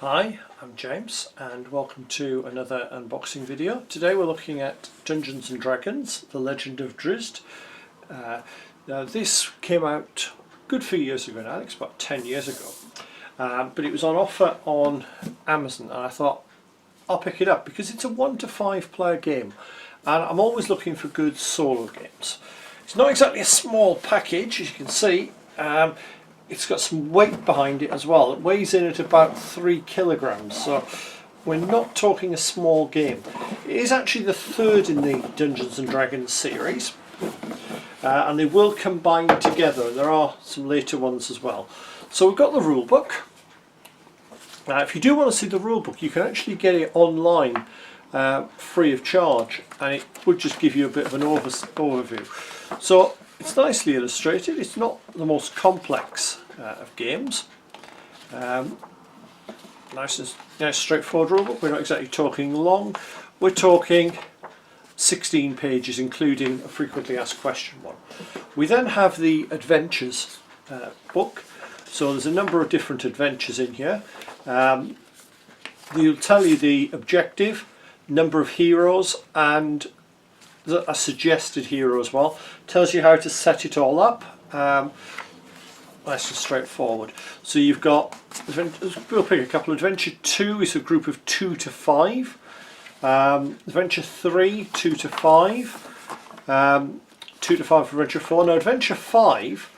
Hi, I'm James and welcome to another unboxing video. Today we're looking at Dungeons and Dragons, The Legend of Drizzt. Now this came out a good few years ago now, I think it's about 10 years ago. But it was on offer on Amazon and I thought I'll pick it up because it's a 1 to 5 player game and I'm always looking for good solo games. It's not exactly a small package, as you can see. It's got some weight behind it as well. It weighs in at about 3 kilograms, so we're not talking a small game. It is actually the third in the Dungeons and Dragons series, and they will combine together, and there are some later ones as well. So we've got the rulebook. Now if you do want to see the rulebook, you can actually get it online free of charge, and it would just give you a bit of an overview. So it's nicely illustrated. It's not the most complex of games. Nice straightforward rulebook. We're not exactly talking long. We're talking 16 pages, including a frequently asked question one. We then have the adventures book. So there's a number of different adventures in here. They'll tell you the objective, number of heroes, and a suggested hero as well. Tells you how to set it all up. Nice and straightforward. So you've got, we'll pick a couple. Adventure 2 is a group of 2 to 5. Adventure 3, 2 to 5. 2 to 5 for Adventure 4. Now Adventure 5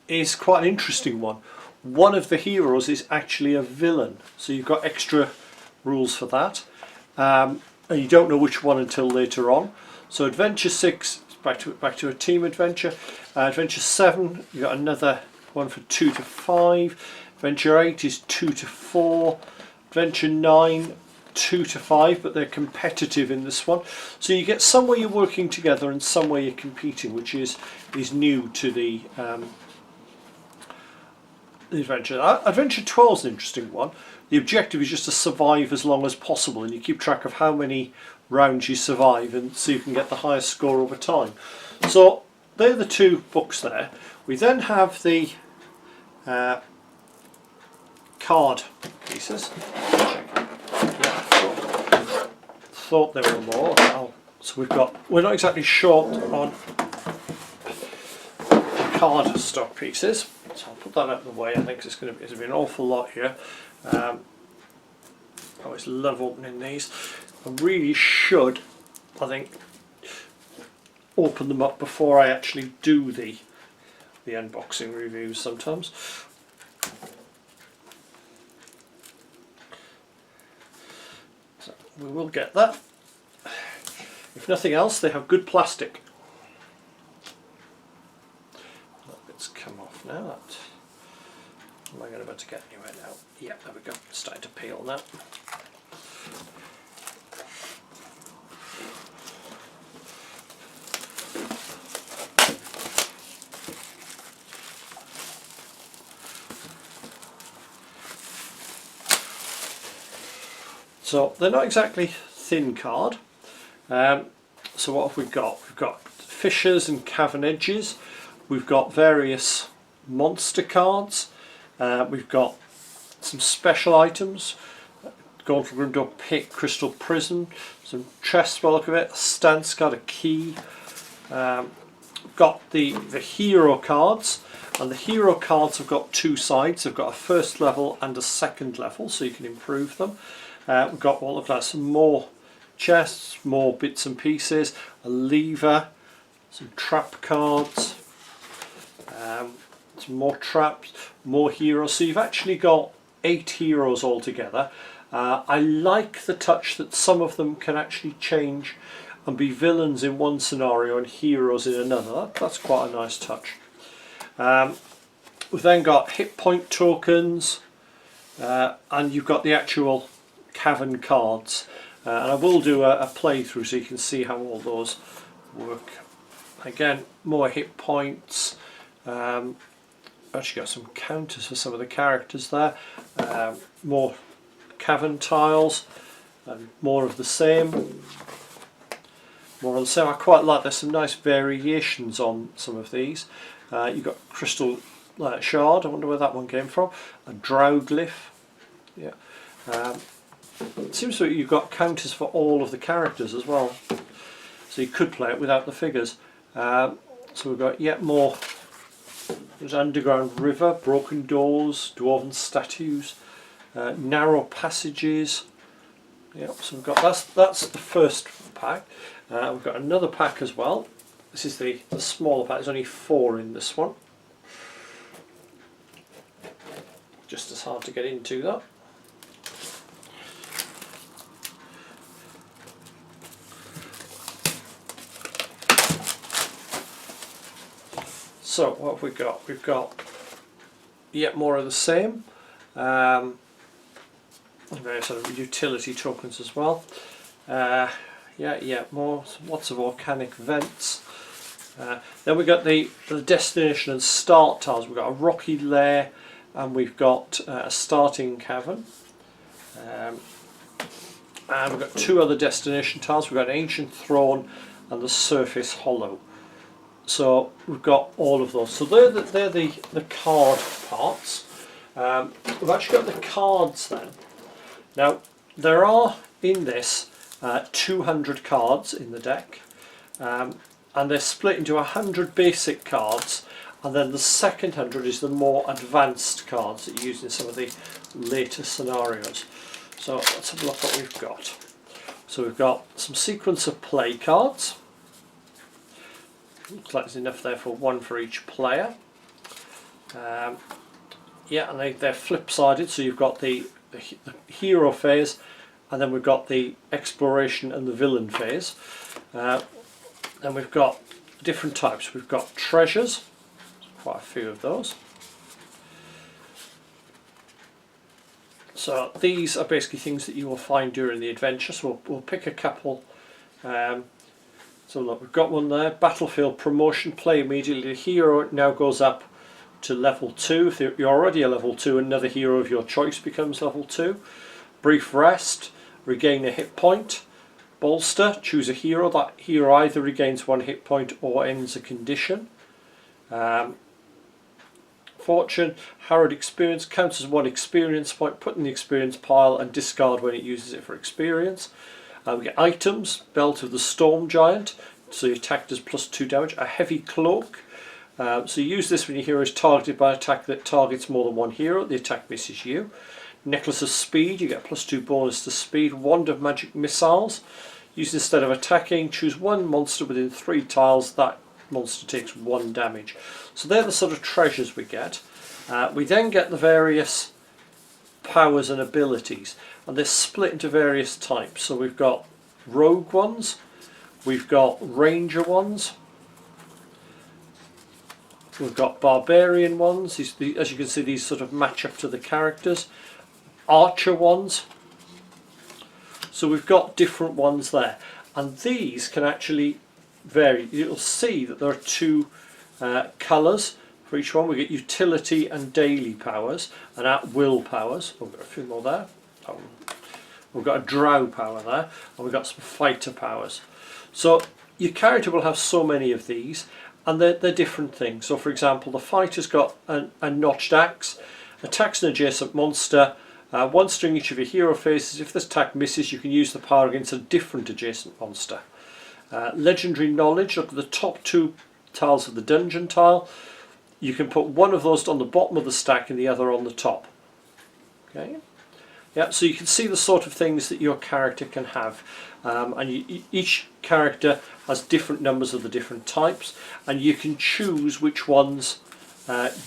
is quite an interesting one. One of the heroes is actually a villain, so you've got extra rules for that. And you don't know which one until later on. So Adventure 6 is back to a team adventure. Adventure 7, you've got another one for 2 to 5. Adventure 8 is 2 to 4. Adventure 9, 2 to 5, but they're competitive in this one. So you get some where you're working together and some where you're competing, which is new to the adventure. Adventure 12 is an interesting one. The objective is just to survive as long as possible, and you keep track of how many rounds you survive and so you can get the highest score over time. So they're the two books there. We then have the card pieces. Thought there were more. So we're not exactly short on card stock pieces. So I'll put that out of the way. I think there's going to be an awful lot here. I always love opening these. I really should, I think, open them up before I actually do the unboxing reviews sometimes. So we will get that. If nothing else, they have good plastic. It's come off now. That, am I going to be able to get anywhere now? Yeah, there we go. It's starting to peel now. So they're not exactly thin card. So what have we got? We've got fissures and cavern edges. We've got various monster cards. We've got some special items. Gauntlet Grimdor Pick, Crystal Prism, some chests by the look of it, a stance card, a key. Got the hero cards, and the hero cards have got two sides. They've got a first level and a second level, so you can improve them. We've got all of that, some more chests, more bits and pieces, a lever, some trap cards, some more traps, more heroes. So you've actually got 8 heroes altogether. I like the touch that some of them can actually change and be villains in one scenario and heroes in another. That's quite a nice touch. We've then got hit point tokens, and you've got the actual cavern cards. And I will do a playthrough so you can see how all those work. Again, more hit points. Actually got some counters for some of the characters there. More cavern tiles, and more of the same. More of the same. I quite like, there's some nice variations on some of these. You've got crystal shard. I wonder where that one came from. A drow glyph. Yeah. It seems that you've got counters for all of the characters as well, so you could play it without the figures. So we've got yet more. There's underground river, broken doors, dwarven statues, narrow passages. Yep, so we've got that's the first pack. We've got another pack as well. This is the smaller pack. There's only 4 in this one. Just as hard to get into that. So what have we got? We've got yet more of the same. Various sort of utility tokens as well. Yeah, more lots of volcanic vents. Then we've got the destination and start tiles. We've got a rocky lair, and we've got a starting cavern. And we've got 2 other destination tiles. We've got an ancient throne and the surface hollow. So we've got all of those. So they're the card parts. We've actually got the cards then. Now there are in this 200 cards in the deck, and they're split into 100 basic cards, and then the second 100 is the more advanced cards that you use in some of the later scenarios. So let's have a look what we've got. So we've got some sequence of play cards. Looks like there's enough there for 1 for each player. Yeah, and they're flip-sided, so you've got the hero phase, and then we've got the exploration and the villain phase. Then we've got different types. We've got treasures, quite a few of those. So these are basically things that you will find during the adventure, so we'll pick a couple. So look, we've got one there, battlefield promotion, play immediately. The hero now goes up to level 2. If you're already a level 2, another hero of your choice becomes level 2. Brief rest, regain a hit point. Bolster, choose a hero. That hero either regains 1 hit point or ends a condition. Fortune, Harrowed experience, counts as 1 experience point, put in the experience pile and discard when it uses it for experience. We get items, Belt of the Storm Giant, so your attack does +2 damage. A heavy cloak, so you use this when your hero is targeted by an attack that targets more than 1 hero, the attack misses you. Necklace of Speed, you get +2 bonus to speed. Wand of Magic Missiles, used instead of attacking, choose 1 monster within 3 tiles, that monster takes 1 damage. So they're the sort of treasures we get. We then get the various powers and abilities, and they're split into various types. So we've got rogue ones, we've got ranger ones, we've got barbarian ones. As you can see, these sort of match up to the characters. Archer ones. So we've got different ones there, and these can actually vary. You'll see that there are 2 colours for each one. We get utility and daily powers, and at will powers. We've got a few more there. We've got a drow power there, and we've got some fighter powers. So your character will have so many of these, and they're different things. So for example, the fighter's got a notched axe, attacks an adjacent monster. 1 string each of your hero phases. If this attack misses, you can use the power against a different adjacent monster. Legendary knowledge, look at the top 2 tiles of the dungeon tile. You can put one of those on the bottom of the stack and the other on the top. Okay. Yeah, so you can see the sort of things that your character can have, and each character has different numbers of the different types, and you can choose which ones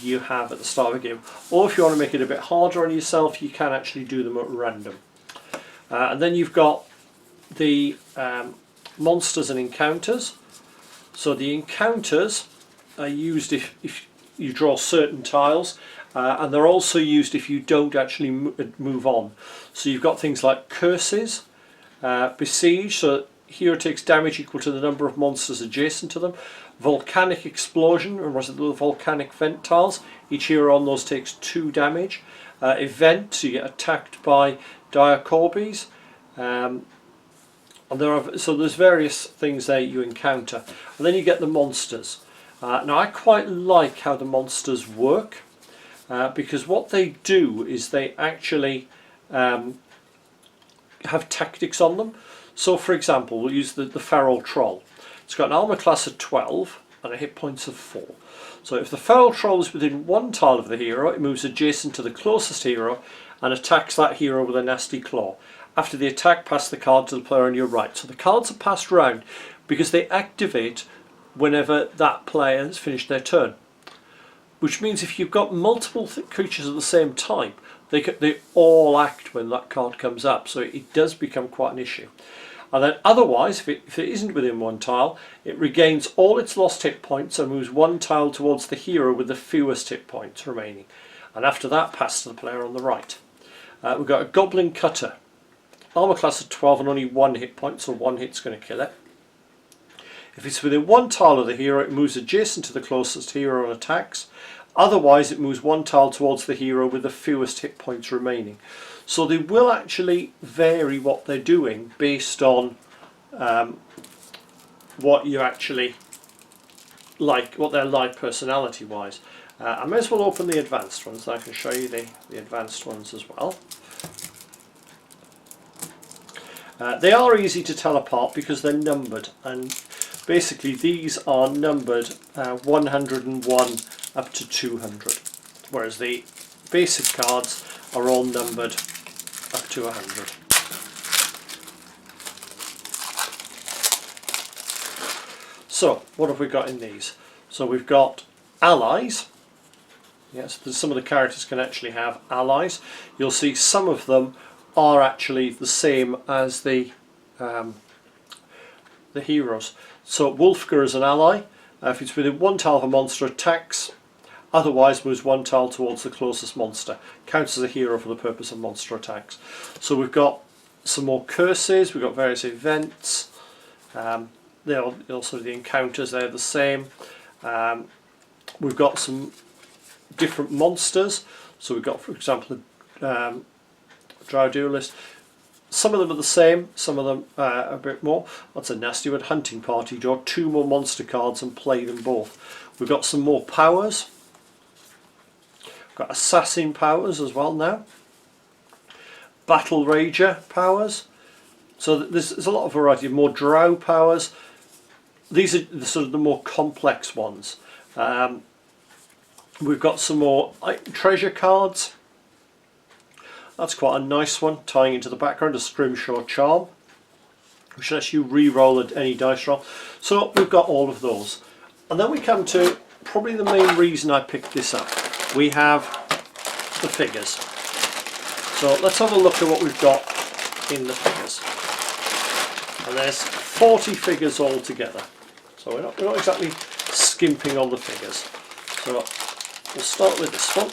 you have at the start of the game. Or if you want to make it a bit harder on yourself, you can actually do them at random. And then you've got the monsters and encounters. So the encounters are used if you draw certain tiles, and they're also used if you don't actually move on. So you've got things like curses, besiege, so hero takes damage equal to the number of monsters adjacent to them. Volcanic explosion, or was it the volcanic vent tiles? Each hero on those takes 2 damage. Event, so you get attacked by diacorbes. And so there's various things there you encounter, and then you get the monsters. Now I quite like how the monsters work, because what they do is they actually have tactics on them. So for example, we'll use the feral troll. It's got an armor class of 12 and a hit points of 4. So if the feral troll is within 1 tile of the hero, it moves adjacent to the closest hero and attacks that hero with a nasty claw. After the attack, pass the card to the player on your right. So the cards are passed around because they activate whenever that player has finished their turn. Which means if you've got multiple creatures of the same type, they all act when that card comes up. So it does become quite an issue. And then otherwise, if it isn't within 1 tile, it regains all its lost hit points and moves 1 tile towards the hero with the fewest hit points remaining. And after that, pass to the player on the right. We've got a goblin cutter. Armor class of 12 and only 1 hit point, so 1 hit's going to kill it. If it's within 1 tile of the hero, it moves adjacent to the closest hero and attacks. Otherwise, it moves 1 tile towards the hero with the fewest hit points remaining. So they will actually vary what they're doing based on what you actually like, what they're like personality-wise. I may as well open the advanced ones, so I can show you the advanced ones as well. They are easy to tell apart because they're numbered, and basically these are numbered 101 up to 200, whereas the basic cards are all numbered up to 100. So what have we got in these? So we've got allies. Yes, some of the characters can actually have allies. You'll see some of them are actually the same as the heroes. So Wolfgar is an ally. If it's within 1 tile of a monster, attacks. Otherwise moves 1 tile towards the closest monster. Counts as a hero for the purpose of monster attacks. So we've got some more curses, we've got various events. They're also the encounters, they're the same. We've got some different monsters. So we've got, for example, a Drow Duelist. Some of them are the same, some of them a bit more. That's a nasty one. Hunting Party. Draw 2 more monster cards and play them both. We've got some more powers. Got assassin powers as well now. Battle Rager powers. So there's a lot of variety. More Drow powers. These are sort of the more complex ones. We've got some more treasure cards. That's quite a nice one, tying into the background, a Scrimshaw Charm, which lets you re-roll any dice roll. So we've got all of those. And then we come to probably the main reason I picked this up. We have the figures. So let's have a look at what we've got in the figures. And there's 40 figures altogether. So we're not exactly skimping on the figures. So we'll start with this one.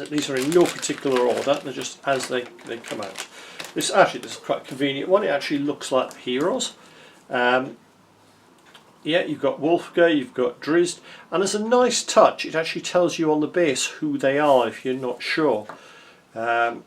These are in no particular order, they're just as they come out. This is quite a convenient one. It actually looks like heroes. Yeah, you've got Wolfgar, you've got Drizzt, and as a nice touch, it actually tells you on the base who they are if you're not sure. So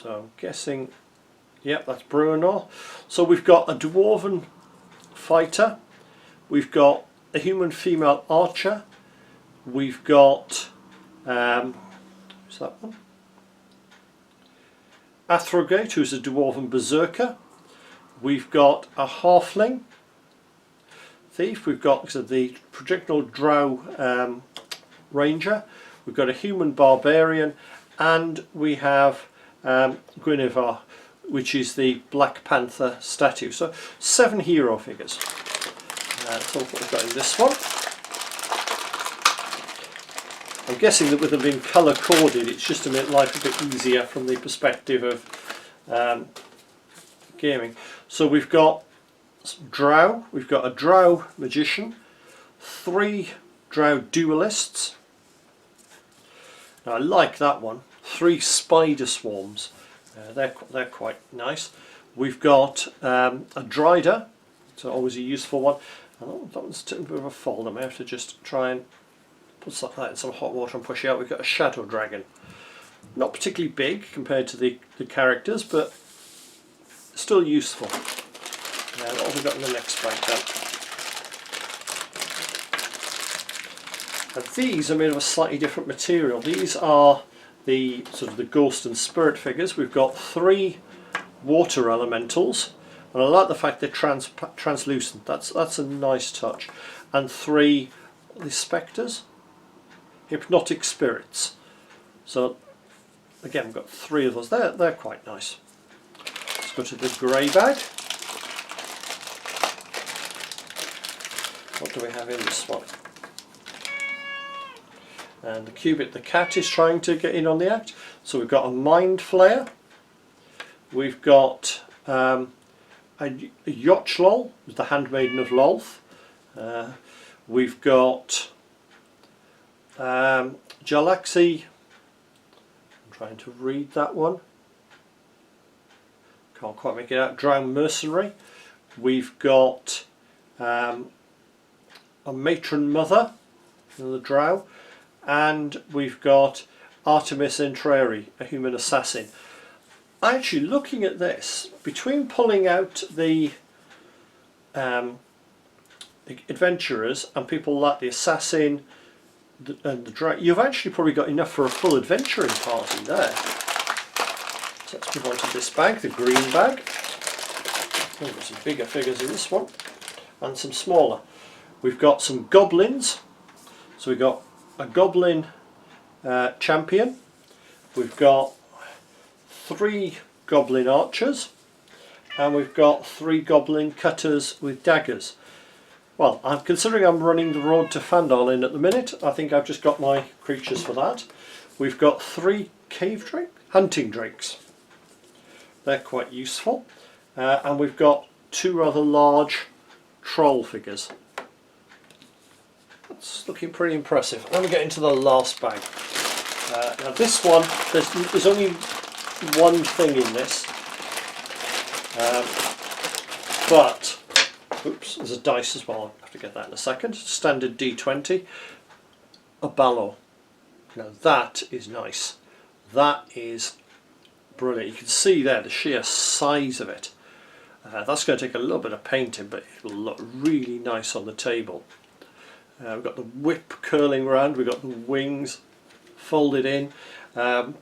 I'm guessing, yep, that's Bruenor. So we've got a Dwarven fighter, we've got a human female archer, we've got, who's that one? Athrogate, who's a Dwarven berserker. We've got a halfling thief, we've got the projectile drow ranger, we've got a human barbarian, and we have Guinevere, which is the Black Panther statue. So 7 hero figures. That's all what we've got in this one. I'm guessing that with them being colour coded, it's just to make life a bit easier from the perspective of gaming. So we've got Drow, we've got a Drow magician, 3 Drow duelists. Now I like that one. 3 spider swarms. They're quite nice. We've got a Drider, so always a useful one. And that one's a bit of a fold. I may have to just try and put something like that in some hot water and push it out. We've got a Shadow Dragon. Not particularly big compared to the characters, but still useful. What have we got in the next bag then? And these are made of a slightly different material. These are the sort of the ghost and spirit figures. We've got 3 water elementals, and I like the fact they're translucent. That's a nice touch. And 3 the spectres, hypnotic spirits. So again, we've got 3 of those. They're quite nice. Let's go to the grey bag. What do we have in this one? And the Cubit the cat is trying to get in on the act. So we've got a mind flayer. We've got a Yochlol, the handmaiden of Lolth. We've got Jalaxy. I'm trying to read that one. Can't quite make it out. Drowned mercenary. We've got a matron mother, the drow. And we've got Artemis Entreri, a human assassin. Actually, looking at this, between pulling out the adventurers and people like the assassin and the drow, you've actually probably got enough for a full adventuring party there. So let's move on to this bag, the green bag. Oh, there's some bigger figures in this one, and some smaller. We've got some goblins. So we've got a goblin champion. We've got 3 goblin archers, and we've got 3 goblin cutters with daggers. Well, considering I'm running the road to Fandal in at the minute, I think I've just got my creatures for that. We've got 3 hunting drakes. They're quite useful. And we've got 2 rather large troll figures. It's looking pretty impressive. Then we get into the last bag. Now this one, there's only one thing in this, but oops, there's a dice as well. I'll have to get that in a second. Standard D20, a ballo. Now that is nice. That is brilliant. You can see there the sheer size of it. That's going to take a little bit of painting, but it will look really nice on the table. We've got the whip curling round, we've got the wings folded in. I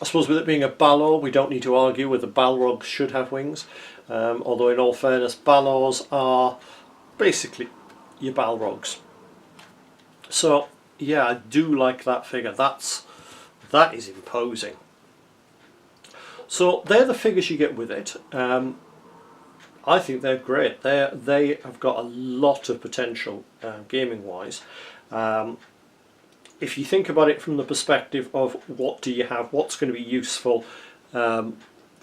suppose with it being a balor, we don't need to argue whether balrogs should have wings, although in all fairness, balors are basically your balrogs. So yeah, I do like that figure. That is imposing. So they're the figures you get with it. I think they're great. They have got a lot of potential gaming wise. If you think about it from the perspective of what do you have, what's going to be useful as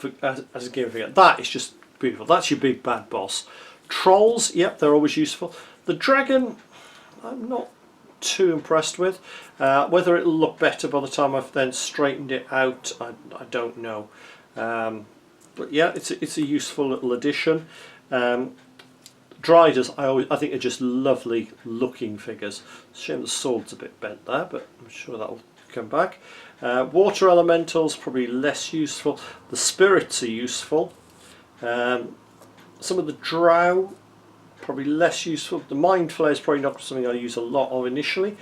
a game figure, that is just beautiful. That's your big bad boss. Trolls, yep, they're always useful. The dragon, I'm not too impressed with. Whether it'll look better by the time I've then straightened it out, I don't know. But yeah, it's a useful little addition. Driders, I think are just lovely looking figures. Shame the sword's a bit bent there, but I'm sure that'll come back. Water elementals probably less useful. The spirits are useful. Some of the drow probably less useful. The mind flare is probably not something I use a lot of initially,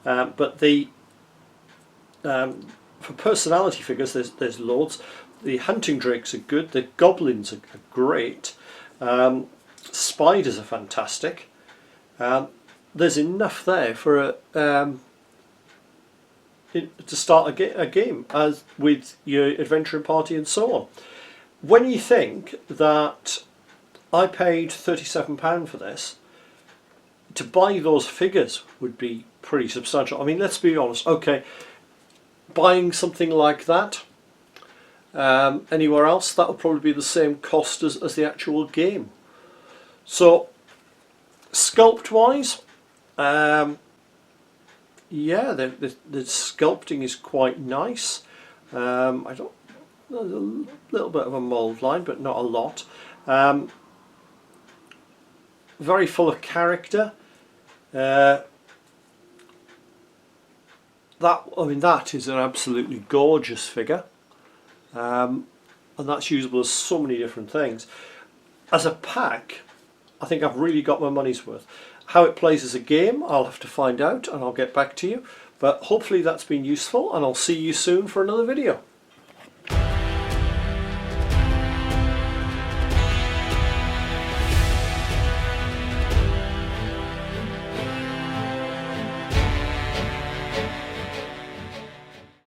but the for personality figures there's loads. The hunting drakes are good, the goblins are great, spiders are fantastic. There's enough there for to start a game as with your adventuring party and so on. When you think that I paid £37 for this, to buy those figures would be pretty substantial. I mean, let's be honest, okay, buying something like that anywhere else, that would probably be the same cost as the actual game. So sculpt wise, yeah, the sculpting is quite nice. There's a little bit of a mould line, but not a lot. Very full of character. That is an absolutely gorgeous figure. And that's usable as so many different things. As a pack, I think I've really got my money's worth. How it plays as a game, I'll have to find out and I'll get back to you. But hopefully that's been useful, and I'll see you soon for another video.